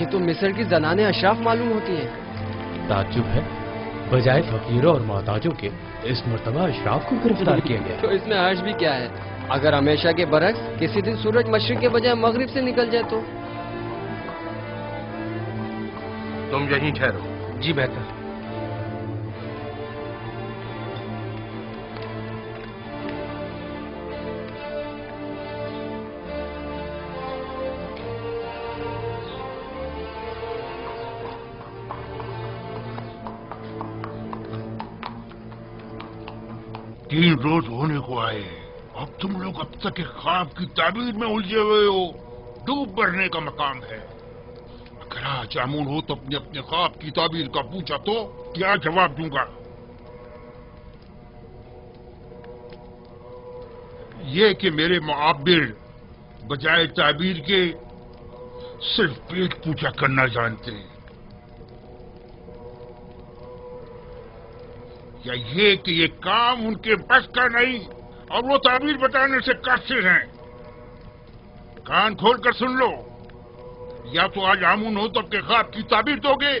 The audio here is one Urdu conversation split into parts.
یہ تو مصر کی زنانیں اشراف معلوم ہوتی ہیں۔ تعجب ہے، بجائے فقیروں اور محتاجوں کے اس مرتبہ اشراف کو گرفتار کیا گیا۔ تو اس میں حرج بھی کیا ہے؟ اگر ہمیشہ کے برعکس کسی دن سورج مشرق کے بجائے مغرب سے نکل جائے تو؟ تم یہیں ٹھہرو۔ جی بہتر۔ تین روز ہونے کو آئے، اب تم لوگ اب تک ایک خواب کی تعبیر میں الجھے ہوئے ہو۔ ڈوب مرنے کا مقام ہے۔ اگر آج آمون ہو تو اپنے خواب کی تعبیر کا پوچھا تو کیا جواب دوں گا؟ یہ کہ میرے معبر بجائے تعبیر کے صرف پیٹ پوچھا کرنا جانتے ہیں، یا یہ کہ یہ کام ان کے بس کا نہیں اور وہ تعبیر بتانے سے قاصر ہیں؟ کان کھول کر سن لو، یا تو آج آمون ہوتب کے خواب کی تعبیر دو گے،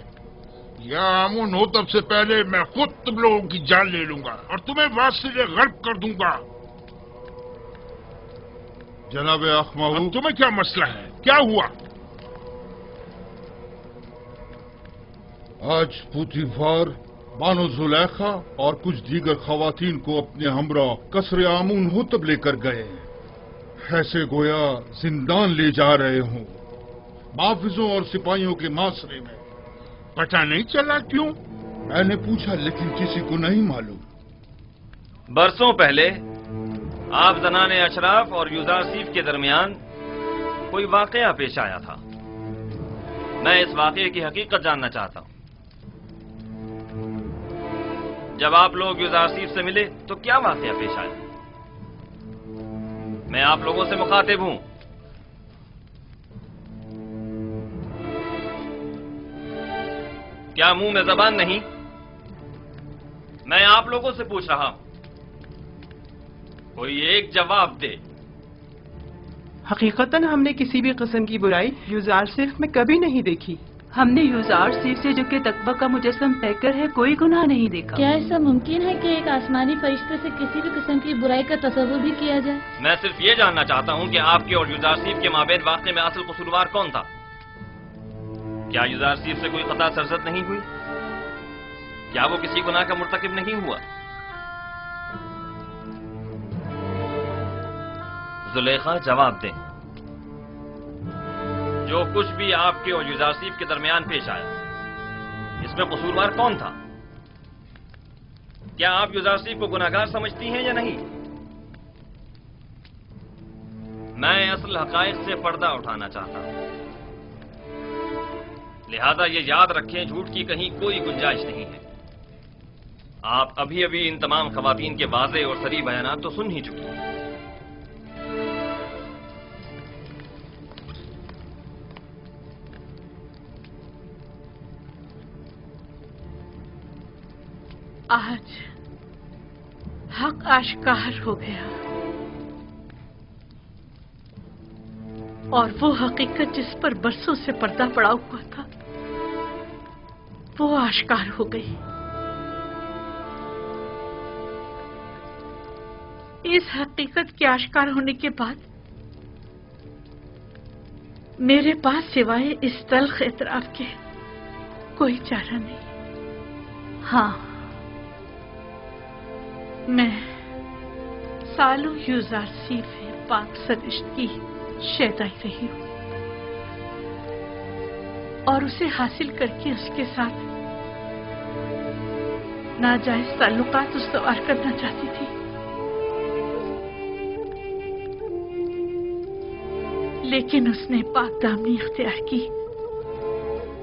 یا آمون ہوتب سے پہلے میں خود تم لوگوں کی جان لے لوں گا اور تمہیں واصل غرب کر دوں گا۔ جناب اخماہو، تمہیں کیا مسئلہ ہے؟ کیا ہوا؟ آج پوتیفار بانو زلیخا اور کچھ دیگر خواتین کو اپنے ہمراہ قصر آمون ہوتب لے کر گئے، ایسے گویا زندان لے جا رہے ہوں، محافظوں اور سپاہیوں کے معاشرے میں۔ پتہ نہیں چلا کیوں؟ میں نے پوچھا لیکن کسی کو نہیں معلوم۔ برسوں پہلے آپ زنان اشراف اور یوزارسیف کے درمیان کوئی واقعہ پیش آیا تھا۔ میں اس واقعے کی حقیقت جاننا چاہتا ہوں۔ جب آپ لوگ یوزارسیف سے ملے تو کیا واقعہ پیش آیا؟ میں آپ لوگوں سے مخاطب ہوں۔ کیا منہ میں زبان نہیں؟ میں آپ لوگوں سے پوچھ رہا ہوں، کوئی ایک جواب دے۔ حقیقتاً ہم نے کسی بھی قسم کی برائی یوزارسیف میں کبھی نہیں دیکھی۔ ہم نے یوزارسیف سے جو کہ تقوی کا مجسم پیکر ہے کوئی گناہ نہیں دیکھا۔ کیا ایسا ممکن ہے کہ ایک آسمانی فرشتے سے کسی بھی قسم کی برائی کا تصور بھی کیا جائے؟ میں صرف یہ جاننا چاہتا ہوں کہ آپ کے اور یوزارسیف کے مابین واقعے میں اصل قصوروار کون تھا؟ کیا یوزارسیف سے کوئی خطا سرزد نہیں ہوئی؟ کیا وہ کسی گناہ کا مرتکب نہیں ہوا؟ زلیخا جواب دیں، جو کچھ بھی آپ کے اور یوزارسیف کے درمیان پیش آیا اس میں قصوروار کون تھا؟ کیا آپ یوزارسیف کو گناہگار سمجھتی ہیں یا نہیں؟ میں اصل حقائق سے پردہ اٹھانا چاہتا ہوں، لہذا یہ یاد رکھیں جھوٹ کی کہیں کوئی گنجائش نہیں ہے۔ آپ ابھی ان تمام خواتین کے واضح اور صریح بیانات تو سن ہی چکی ہیں۔ آج حق آشکار ہو گیا اور وہ حقیقت جس پر برسوں سے پردہ پڑا ہوا تھا وہ آشکار ہو گئی۔ اس حقیقت کے آشکار ہونے کے بعد میرے پاس سوائے اس تلخ اعتراف کے کوئی چارہ نہیں۔ ہاں، میں سالوں یوزارسیف پاک سرشت کی شیدائی رہی ہوں اور اسے حاصل کر کے اس کے ساتھ ناجائز تعلقات استوار کرنا چاہتی تھی، لیکن اس نے پاک دامنی اختیار کی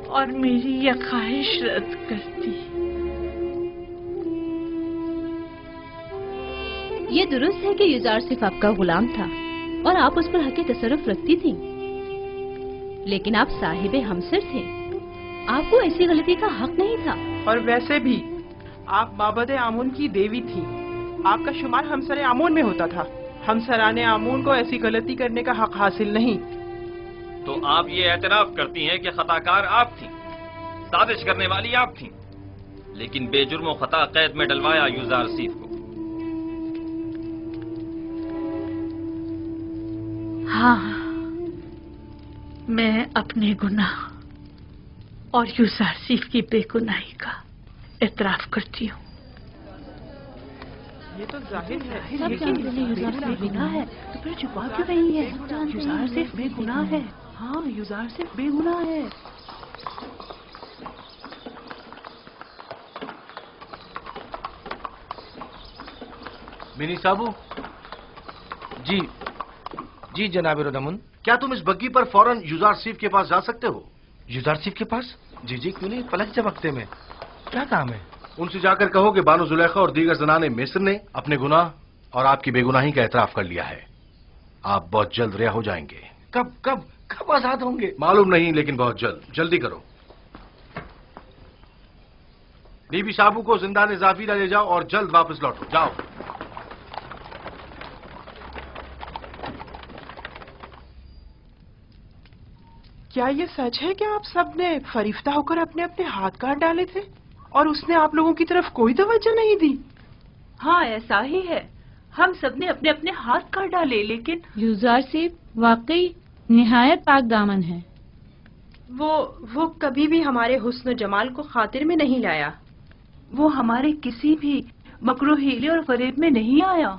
اور میری یہ خواہش رد کر دی۔ یہ درست ہے کہ یوزارسیف آپ کا غلام تھا اور آپ اس پر حق تصرف رکھتی تھی، لیکن آپ صاحب ہمسر تھے، آپ کو ایسی غلطی کا حق نہیں تھا۔ اور ویسے بھی آپ معبد آمون کی دیوی تھی، آپ کا شمار ہمسر آمون میں ہوتا تھا۔ ہمسران آمون کو ایسی غلطی کرنے کا حق حاصل نہیں۔ تو آپ یہ اعتراف کرتی ہیں کہ خطاکار آپ تھیں، سازش کرنے والی آپ تھیں، لیکن بے جرم و خطا قید میں ڈلوایا یوزار سیف کو۔ ہاں، میں اپنے گناہ اور یوزار سیف کی بے گناہی کا اعتراف کرتی ہوں۔ یہ تو ظاہر ہے سب جانتے ہیں یوزار سیف بے گناہ ہے، تو پھر چھپا کیوں رہی ہے؟ یوزار سیف بے گناہ ہے۔ ہاں، یوزار سیف بے گناہ ہے۔ منی صاحبو، جی جناب ردمن، کیا تم اس بگی پر فوراً یوزار سیف کے پاس جا سکتے ہو؟ یوزار سیف کے پاس؟ جی کیوں نہیں، پلک چمکتے میں کیا کام ہے؟ ان سے جا کر کہو کہ بانو زلیخا اور دیگر زنان مصر نے اپنے گناہ اور آپ کی بے گناہی کا اعتراف کر لیا ہے۔ آپ بہت جلد رہا ہو جائیں گے۔ کب آزاد ہوں گے؟ معلوم نہیں، لیکن بہت جلد۔ جلدی کرو۔ بی بی صاحبو کو زندان زافیرہ لے جاؤ اور جلد واپس لوٹو۔ جاؤ۔ کیا یہ سچ ہے کہ آپ سب نے فریفتہ ہو کر اپنے اپنے ہاتھ کاٹ ڈالے تھے اور اس نے آپ لوگوں کی طرف کوئی توجہ نہیں دی؟ ہاں، ایسا ہی ہے، ہم سب نے اپنے اپنے ہاتھ کاٹ ڈالے، لیکن یوزار سیف واقعی نہایت پاک دامن ہے۔ وہ کبھی بھی ہمارے حسن و جمال کو خاطر میں نہیں لایا۔ وہ ہمارے کسی بھی مکر و ہیلے اور فریب میں نہیں آیا۔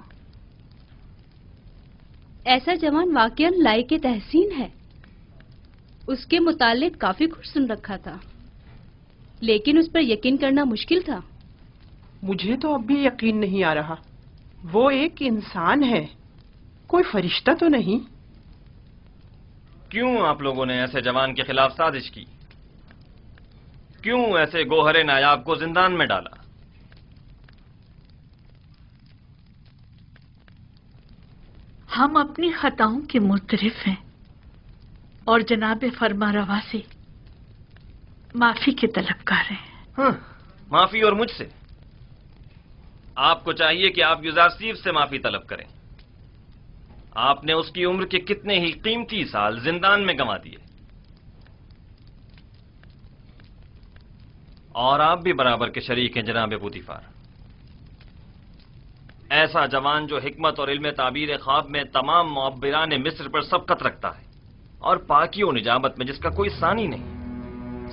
ایسا جوان واقعاً لائق تحسین ہے۔ اس کے متعلق کافی کچھ سن رکھا تھا، لیکن اس پر یقین کرنا مشکل تھا۔ مجھے تو اب بھی یقین نہیں آ رہا۔ وہ ایک انسان ہے، کوئی فرشتہ تو نہیں۔ کیوں آپ لوگوں نے ایسے جوان کے خلاف سازش کی؟ کیوں ایسے گوہر نایاب کو زندان میں ڈالا؟ ہم اپنی خطاؤں کے معترف ہیں اور جناب فرما روا سے معافی کے طلبگار ہیں۔ معافی اور مجھ سے؟ آپ کو چاہیے کہ آپ یوزار سیف سے معافی طلب کریں۔ آپ نے اس کی عمر کے کتنے ہی قیمتی سال زندان میں گنوا دیے، اور آپ بھی برابر کے شریک ہیں جناب بودیفار۔ ایسا جوان جو حکمت اور علم تعبیر خواب میں تمام معبران مصر پر سبقت رکھتا ہے، اور پاکی و نجابت میں جس کا کوئی ثانی نہیں،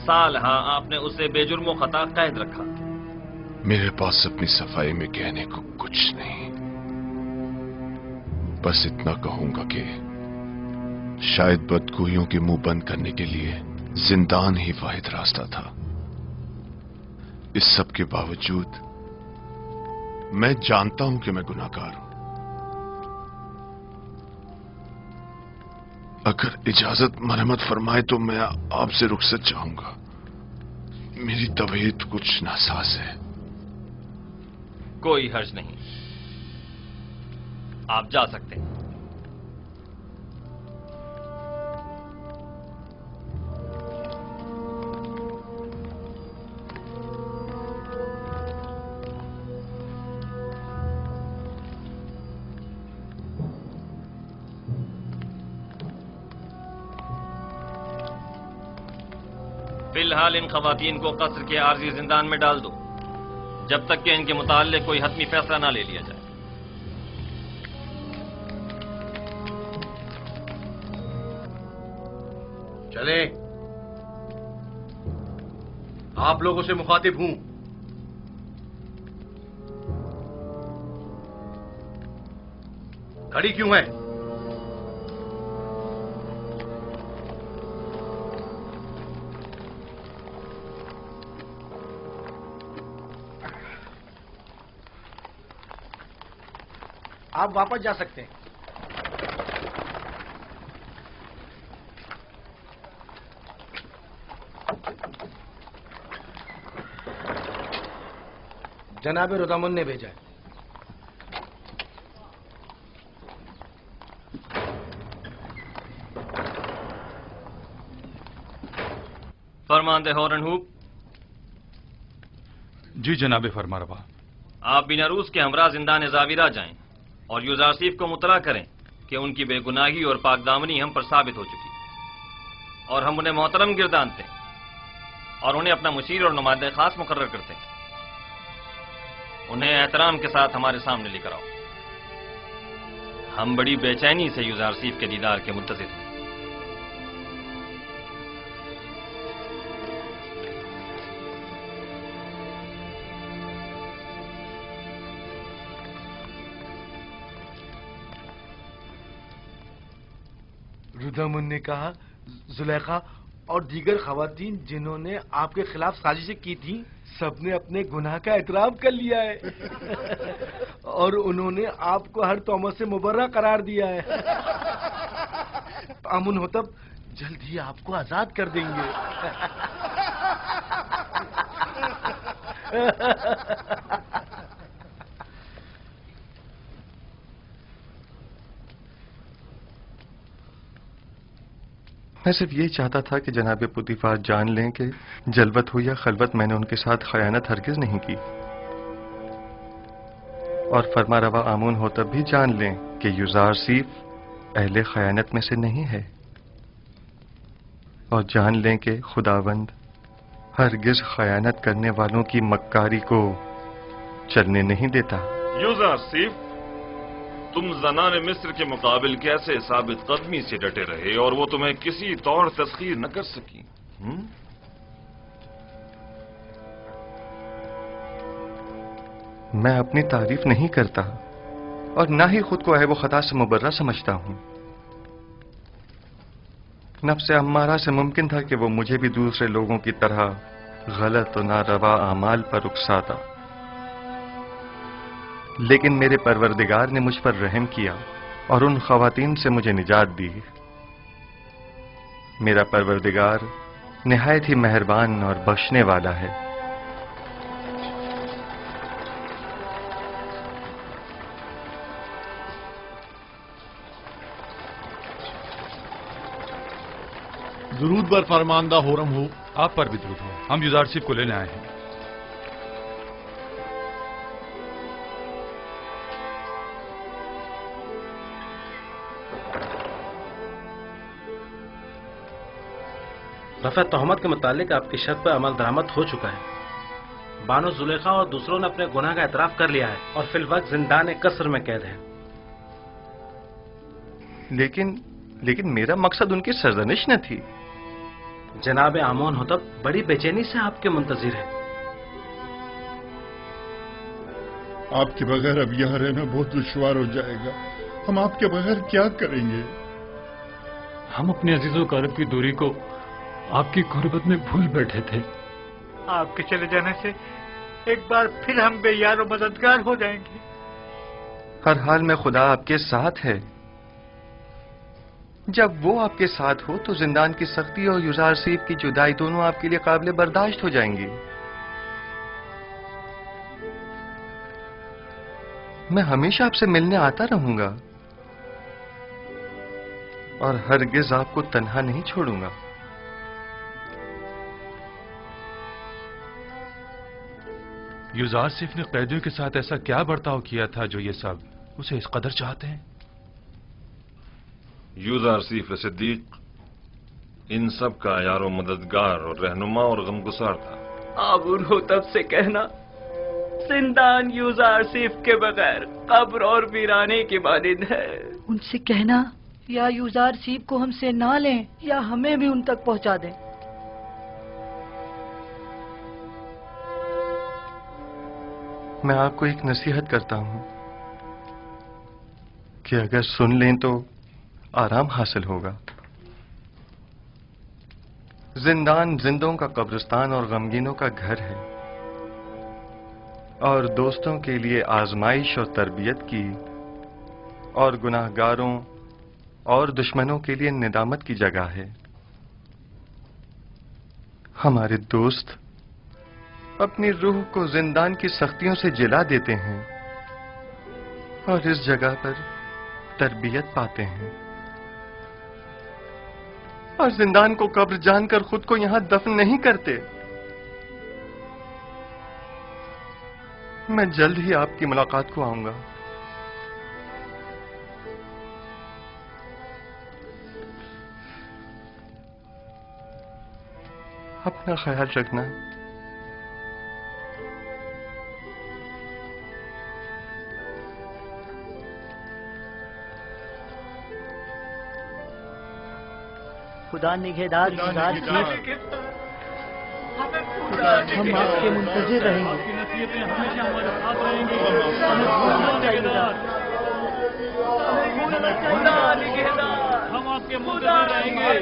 سال ہاں آپ نے اسے بے جرم و خطا قید رکھا۔ میرے پاس اپنی صفائی میں کہنے کو کچھ نہیں، بس اتنا کہوں گا کہ شاید بدگوئیوں کے منہ بند کرنے کے لیے زندان ہی واحد راستہ تھا۔ اس سب کے باوجود میں جانتا ہوں کہ میں گناہگار ہوں۔ اگر اجازت مرحمت فرمائے تو میں آپ سے رخصت چاہوں گا۔ میری طبیعت کچھ ناساز ہے۔ کوئی حرج نہیں، آپ جا سکتے ہیں۔ فی الحال ان خواتین کو قصر کے عارضی زندان میں ڈال دو، جب تک کہ ان کے متعلق کوئی حتمی فیصلہ نہ لے لیا جائے۔ چلیں، آپ لوگوں سے مخاطب ہوں۔ کھڑی کیوں ہے؟ آپ واپس جا سکتے ہیں۔ جناب ردامن نے بھیجا ہے۔ فرماندے ہورن ہوپ، جی جناب فرما روا۔ آپ بنا روس کے ہمراہ زندان زاویرہ جائیں اور یوزارسیف کو مطلع کریں کہ ان کی بے گناہی اور پاک دامنی ہم پر ثابت ہو چکی۔ اور ہم انہیں محترم گردانتے ہیں اور انہیں اپنا مشیر اور نمائندہ خاص مقرر کرتے ہیں. انہیں احترام کے ساتھ ہمارے سامنے لے کر آؤ. ہم بڑی بے چینی سے یوزارسیف کے دیدار کے منتظر ہیں. ردامن نے کہا زلیخا اور دیگر خواتین جنہوں نے آپ کے خلاف سازشیں کی تھیں سب نے اپنے گناہ کا اعتراف کر لیا ہے اور انہوں نے آپ کو ہر تہمت سے مبرہ قرار دیا ہے. آمون ہوتب جلد ہی آپ کو آزاد کر دیں گے. میں صرف یہ چاہتا تھا کہ جناب پوتیفار جان لیں کہ جلوت ہو یا خلوت میں نے ان کے ساتھ خیانت ہرگز نہیں کی، اور فرما روا آمون ہوتب بھی جان لیں کہ یوزارسیف اہل خیانت میں سے نہیں ہے، اور جان لیں کہ خداوند ہرگز خیانت کرنے والوں کی مکاری کو چلنے نہیں دیتا. یوزارسیف، تم زنان مصر کے مقابل کیسے ثابت قدمی سے ڈٹے رہے اور وہ تمہیں کسی طور تسخیر نہ کر سکی؟ میں اپنی تعریف نہیں کرتا اور نہ ہی خود کو عیب و خطا سے مبرہ سمجھتا ہوں. نفس امارہ سے ممکن تھا کہ وہ مجھے بھی دوسرے لوگوں کی طرح غلط و ناروا اعمال پر اکساتا، لیکن میرے پروردگار نے مجھ پر رحم کیا اور ان خواتین سے مجھے نجات دی. میرا پروردگار نہایت ہی مہربان اور بخشنے والا ہے. درود بر فرماندہ ہورم ہو. آپ پر بھی درود ہو. ہم یوزارسیف کو لینے آئے ہیں. رفع تہمت کے متعلق آپ کی شرط پر عمل درآمد ہو چکا ہے. بانو زلیخا اور دوسروں نے اپنے گناہ کا اعتراف کر لیا ہے اور فی الوقت زندان قصر میں قید ہے. لیکن میرا مقصد ان کی سرزنش نہ تھی. جناب آمون ہوتب بڑی بے چینی سے آپ کے منتظر ہیں. آپ کے بغیر اب یہاں رہنا بہت دشوار ہو جائے گا. ہم آپ کے بغیر کیا کریں گے؟ ہم اپنے عزیز و اقارب کی دوری کو آپ کی قربت میں بھول بیٹھے تھے. آپ کے چلے جانے سے ایک بار پھر ہم بے یار و مددگار ہو جائیں گے. ہر حال میں خدا آپ کے ساتھ ہے. جب وہ آپ کے ساتھ ہو تو زندان کی سختی اور یوزارسیف کی جدائی دونوں آپ کے لیے قابل برداشت ہو جائیں گی. میں ہمیشہ آپ سے ملنے آتا رہوں گا اور ہرگز آپ کو تنہا نہیں چھوڑوں گا. یوزارسیف نے قیدیوں کے ساتھ ایسا کیا برتاؤ کیا تھا جو یہ سب اسے اس قدر چاہتے ہیں؟ یوزارسیف صدیق ان سب کا یار و مددگار اور رہنما اور غمگسار تھا. آمون ہوتب سے کہنا زندان یوزارسیف کے بغیر قبر اور ویرانے کی مانند ہے. ان سے کہنا یا یوزارسیف کو ہم سے نہ لیں یا ہمیں بھی ان تک پہنچا دیں. میں آپ کو ایک نصیحت کرتا ہوں کہ اگر سن لیں تو آرام حاصل ہوگا. زندان زندوں کا قبرستان اور غمگینوں کا گھر ہے اور دوستوں کے لیے آزمائش اور تربیت کی اور گناہ گاروں اور دشمنوں کے لیے ندامت کی جگہ ہے. ہمارے دوست اپنی روح کو زندان کی سختیوں سے جلا دیتے ہیں اور اس جگہ پر تربیت پاتے ہیں، اور زندان کو قبر جان کر خود کو یہاں دفن نہیں کرتے. میں جلد ہی آپ کی ملاقات کو آؤں گا. اپنا خیال رکھنا. خدا نگہدار یوزار سیف، ہم آپ کے منتظر رہیں گے. ہم آپ کے منتظر رہیں گے.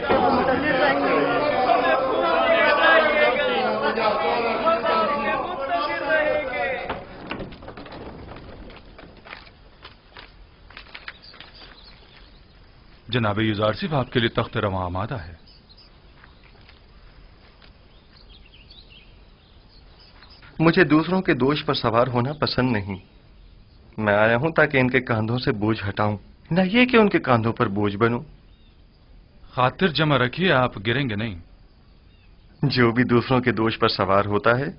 جناب یوزار صرف آپ کے لیے تخت رواں آمادہ ہے. مجھے دوسروں کے دوش پر سوار ہونا پسند نہیں. میں آیا ہوں تاکہ ان کے کاندھوں سے بوجھ ہٹاؤں، نہ یہ کہ ان کے کاندھوں پر بوجھ بنوں. خاطر جمع رکھیے، آپ گریں گے نہیں. جو بھی دوسروں کے دوش پر سوار ہوتا ہے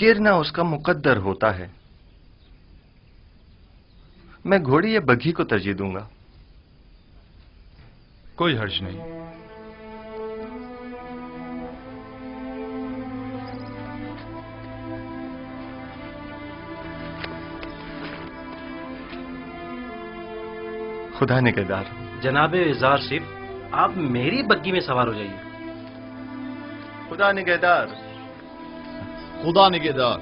گرنا اس کا مقدر ہوتا ہے. میں گھوڑی یا بگھی کو ترجیح دوں گا. کوئی حرج نہیں. خدا نگہدار. جناب یوزار صیف، آپ میری بگی میں سوار ہو جائیے. خدا نگہدار. خدا نگہدار.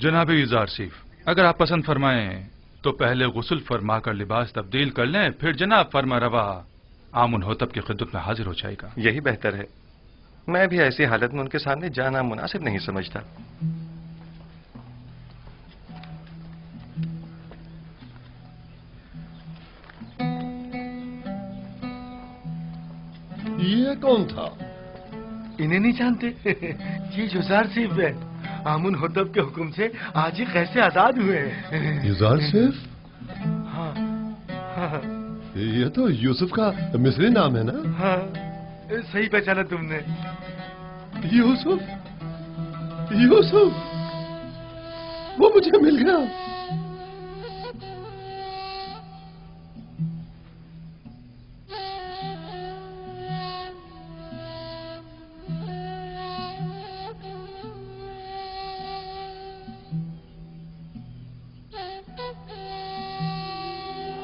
جناب یوزار صیف، اگر آپ پسند فرمائیں تو پہلے غسل فرما کر لباس تبدیل کر لیں، پھر جناب فرما روا آمن ہوتب کی خدمت میں حاضر ہو جائے گا. یہی بہتر ہے. میں بھی ایسی حالت میں ان کے سامنے جانا مناسب نہیں سمجھتا. یہ کون تھا؟ انہیں نہیں جانتے؟ یہ یوزار صیف ہے. آمن ہوتب کے حکم سے آج ہی کیسے آزاد ہوئے ہیں. یوزار صیف؟ ہاں ہاں. یہ تو یوسف کا مصری نام ہے نا؟ ہاں صحیح پہچانا تم نے. یوسف، یوسف وہ مجھے مل گیا.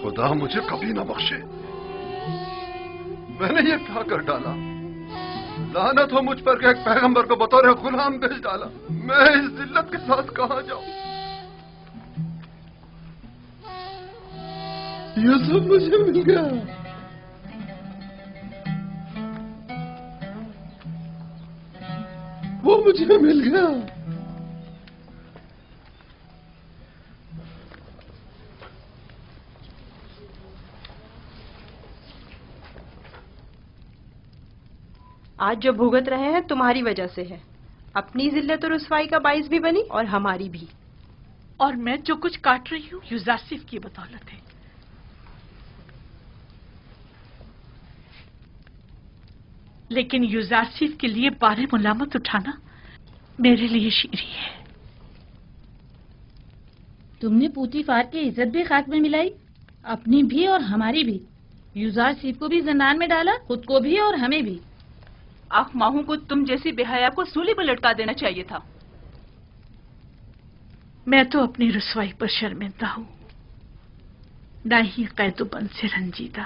خدا مجھے کبھی نہ بخشے. میں نے یہ کیا کر ڈالا؟ لعنت ہو مجھ پر کہ ایک پیغمبر کو بطور غلام بھیج ڈالا. میں اس ذلت کے ساتھ کہاں جاؤں؟ یوسف مجھے مل گیا. وہ مجھے مل گیا. آج جو بھگت رہے ہیں تمہاری وجہ سے ہے. اپنی ذلت و رسوائی کا باعث بھی بنی اور ہماری بھی. اور میں جو کچھ کاٹ رہی ہوں یوزار صیف کی بدولت ہے. لیکن یوزار صیف کے لیے بارے ملامت اٹھانا میرے لیے شیری ہے. تم نے پوتی فار کی عزت بھی خاک میں ملائی، اپنی بھی اور ہماری بھی. یوزار صیف کو بھی زندان میں ڈالا، خود کو بھی اور ہمیں بھی. آنکھ ماہوں کو تم جیسی بے حیا کو سولی پر لٹکا دینا چاہیے تھا. میں تو اپنی رسوائی پر شرمندہ ہوں، نہ ہی قید و بند سے رنجیدہ.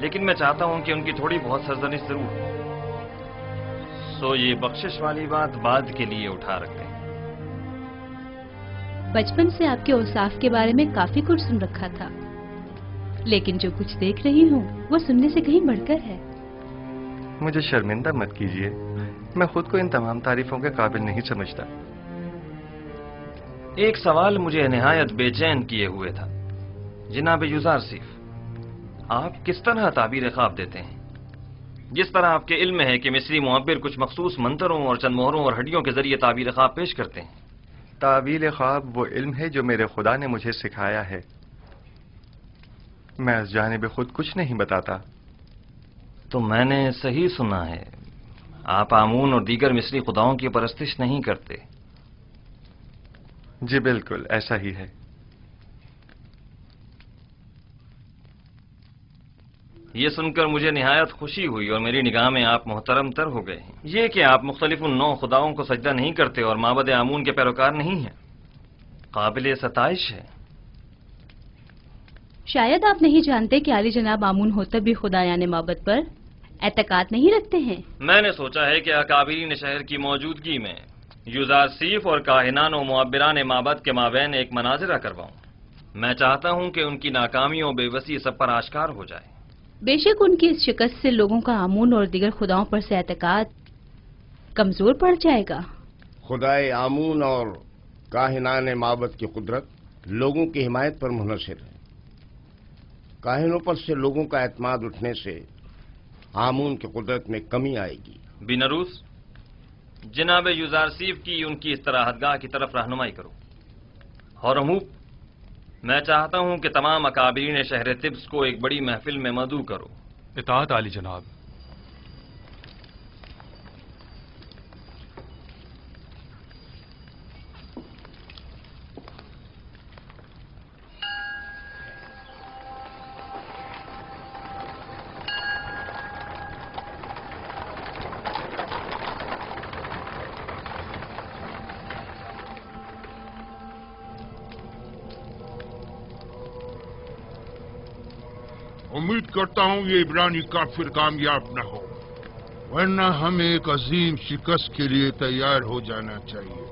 لیکن میں چاہتا ہوں کہ ان کی تھوڑی بہت سرزنش ضرور ہو۔ سو یہ بخشش والی بات بعد کے لیے اٹھا رکھتے ہیں۔ بچپن سے آپ کے اوصاف کے بارے میں کافی کچھ سن رکھا تھا، لیکن جو کچھ دیکھ رہی ہوں وہ سننے سے کہیں بڑھ کر ہے۔ مجھے شرمندہ مت کیجیے، میں خود کو ان تمام تعریفوں کے قابل نہیں سمجھتا۔ ایک سوال مجھے نہایت بے چین کیے ہوئے تھا۔ جناب یوزارسیف، آپ کس طرح تعبیر خواب دیتے ہیں؟ جس طرح آپ کے علم ہے کہ مصری معبر کچھ مخصوص منتروں اور چند مہروں اور ہڈیوں کے ذریعے تعبیر خواب پیش کرتے ہیں۔ تعبیر خواب وہ علم ہے جو میرے خدا نے مجھے سکھایا ہے، میں اس جانب خود کچھ نہیں بتاتا۔ تو میں نے صحیح سنا ہے، آپ آمون اور دیگر مصری خداؤں کی پرستش نہیں کرتے؟ جی بالکل ایسا ہی ہے۔ یہ سن کر مجھے نہایت خوشی ہوئی اور میری نگاہ میں آپ محترم تر ہو گئے ہیں۔ یہ کہ آپ مختلف ان 9 خداؤں کو سجدہ نہیں کرتے اور معبد آمون کے پیروکار نہیں ہیں، قابل ستائش ہے۔ شاید آپ نہیں جانتے کہ عالی جناب آمون ہوتب بھی خدا یعنی معبد پر اعتقاد نہیں رکھتے ہیں۔ میں نے سوچا ہے کہ اکابرین شہر کی موجودگی میں یوزارسیف اور کاہنان و معبران معبد کے مابین ایک مناظرہ کرواؤں۔ میں چاہتا ہوں کہ ان کی ناکامی و بے بسی سب پر آشکار ہو جائے۔ بے شک ان کی اس شکست سے لوگوں کا آمون اور دیگر خداؤں پر سے اعتقاد کمزور پڑ جائے گا۔ خدائے آمون اور کاہنان معبد کی قدرت لوگوں کی حمایت پر منحصر ہے۔ کاہنوں پر سے لوگوں کا اعتماد اٹھنے سے آمون کی قدرت میں کمی آئے گی۔ بینروس، جناب یوزارسیف کی ان کی استراحت گاہ کی طرف رہنمائی کرو۔ ہورموپ، میں چاہتا ہوں کہ تمام اکابرین شہر طبس کو ایک بڑی محفل میں مدعو کرو۔ اطاعت عالی جناب۔ امید کرتا ہوں یہ عبرانی کافر کامیاب نہ ہو، ورنہ ہمیں ایک عظیم شکست کے لیے تیار ہو جانا چاہیے۔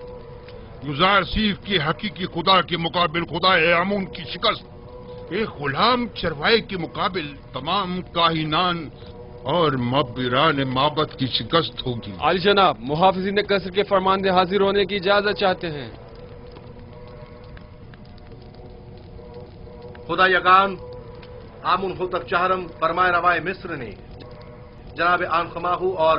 یوزارسیف کی حقیقی خدا کے مقابل خدا آمون کی شکست ایک غلام چروائے کے مقابل تمام کاہنان اور معبران معبد کی شکست ہوگی۔ عالی جناب، محافظین قصر کے فرماندے حاضر ہونے کی اجازت چاہتے ہیں۔ خدا یگان آمون ہوتب چہرم فرمائے روائے مصر نے جناب آنخماہو اور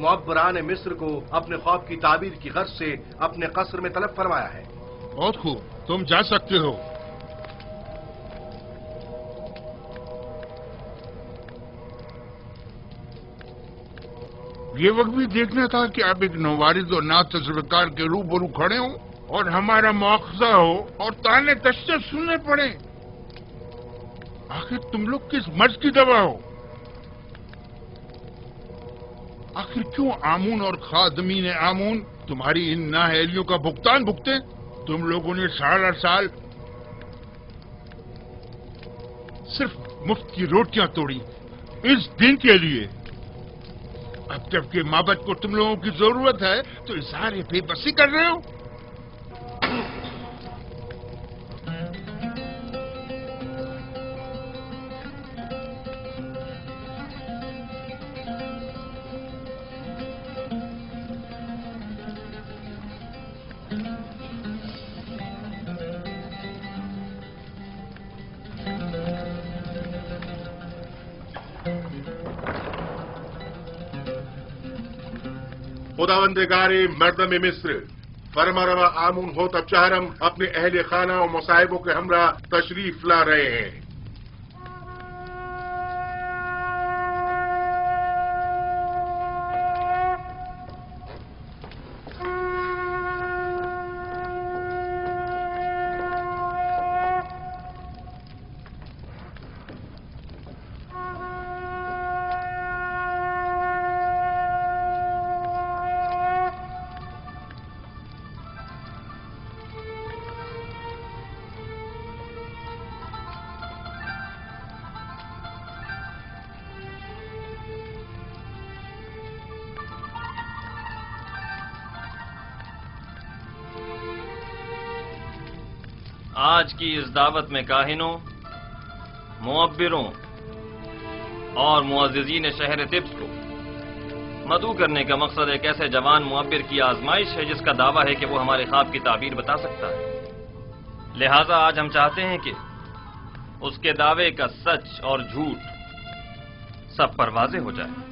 معبران مصر کو اپنے خواب کی تعبیر کی غرض سے اپنے قصر میں طلب فرمایا ہے۔ بہت خوب، تم جا سکتے ہو۔ یہ وقت بھی دیکھنا تھا کہ آپ ایک نوارد اور نات تجربہ کے روبرو کھڑے ہوں اور ہمارا مواخذہ ہو اور تانے تشنے سننے پڑے۔ آخر تم لوگ کس مرض کی دوا ہو؟ آخر کیوں آمون اور خادمین آمون تمہاری ان نااہلیوں کا بھگتان بھگتے؟ تم لوگوں نے سارا سال صرف مفت کی روٹیاں توڑی اس دن کے لیے۔ اب جب کہ معبد کو تم لوگوں کی ضرورت ہے تو اظہار بے بسی کر رہے ہو۔ خداوندگار مردم مصر، فرما روا آمون ہوتب چہرم اپنے اہل خانہ و مصائبوں کے ہمراہ تشریف لا رہے ہیں۔ آج کی اس دعوت میں کاہنوں، معبروں اور معززین شہر طبس کو مدعو کرنے کا مقصد ایک ایسے جوان معبر کی آزمائش ہے جس کا دعویٰ ہے کہ وہ ہمارے خواب کی تعبیر بتا سکتا ہے۔ لہٰذا آج ہم چاہتے ہیں کہ اس کے دعوے کا سچ اور جھوٹ سب پر واضح ہو جائے۔